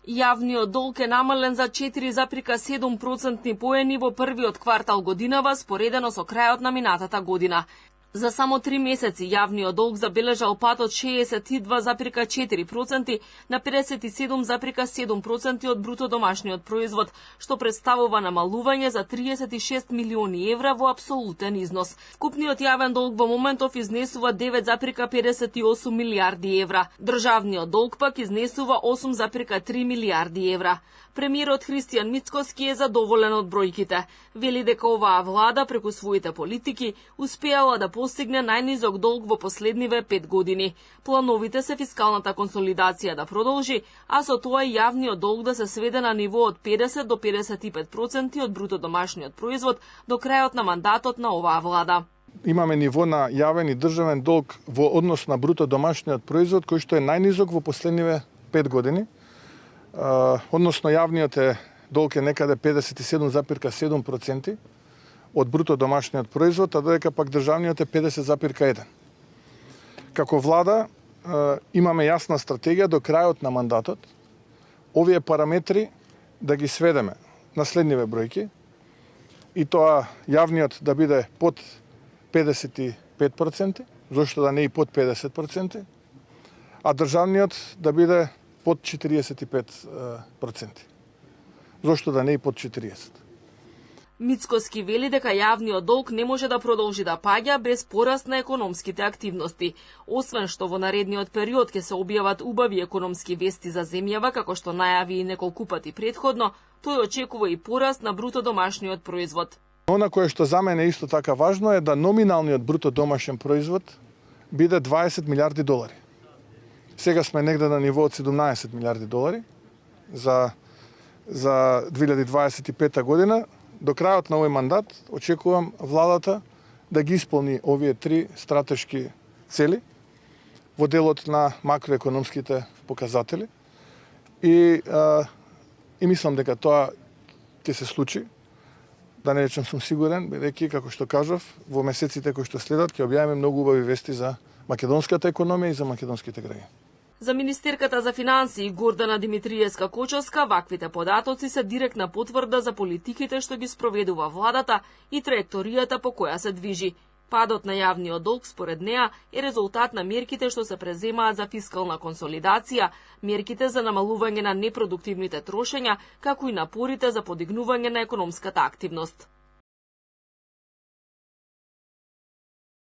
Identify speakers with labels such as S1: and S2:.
S1: Јавниот долг е намален за 4,7% поени во првиот квартал годинава споредено со крајот на минатата година. За само 3 месеци јавниот долг забележал пат од 62,4% на 57,7% од бруто домашниот производ, што представува намалување за 36 милиони евра во апсолутен износ. Вкупниот јавен долг во моментов изнесува 9,58 милиарди евра. Државниот долг пак изнесува 8,3 милиарди евра. Премиерот Христијан Мицкоски е задоволен од бројките. Вели дека оваа влада преку своите политики успеала да постигне најнизок долг во последниве 5 години. Плановите се фискалната консолидација да продолжи, а со тоа и јавниот долг да се сведе на ниво од 50 до 55% од бруто домашниот производ до крајот на мандатот на оваа влада.
S2: Имаме ниво на јавен и државен долг во однос на бруто домашниот производ кој што е најнизок во последниве 5 години. Односно јавниот долг е некаде 57,7% од бруто домашниот производ, а додека пак државниот е 50,1%. Како влада имаме јасна стратегија до крајот на мандатот овие параметри да ги сведеме на следниве бројки, и тоа јавниот да биде под 55%, зошто да не и под 50%, а државниот да биде под 45%. Зошто да не и под 40%.
S1: Мицкоски вели дека јавниот долг не може да продолжи да паѓа без пораст на економските активности. Освен што во наредниот период ќе се објават убави економски вести за земјава, како што најави и неколку пати претходно, тој очекува и пораст на бруто домашниот производ.
S2: Она кое што за мене исто така важно е да номиналниот бруто домашен производ биде 20 милиарди долари. Сега сме негде на ниво од 17 милиарди долари за 2025 година. До крајот на овој мандат очекувам владата да ги исполни овие 3 стратешки цели во делот на макроекономските показатели и мислам дека тоа ќе се случи. Да не речем сум сигурен, бидејќи како што кажав, во месеците кои што следат ќе објавиме многу убави вести за македонската економија и за македонските граѓани.
S1: За министерката за финансии Гордана Димитриевска-Кочовска, ваквите податоци се директна потврда за политиките што ги спроведува владата и траекторијата по која се движи. Падот на јавниот долг според неа е резултат на мерките што се преземаат за фискална консолидација, мерките за намалување на непродуктивните трошења, како и напорите за подигнување на економската активност.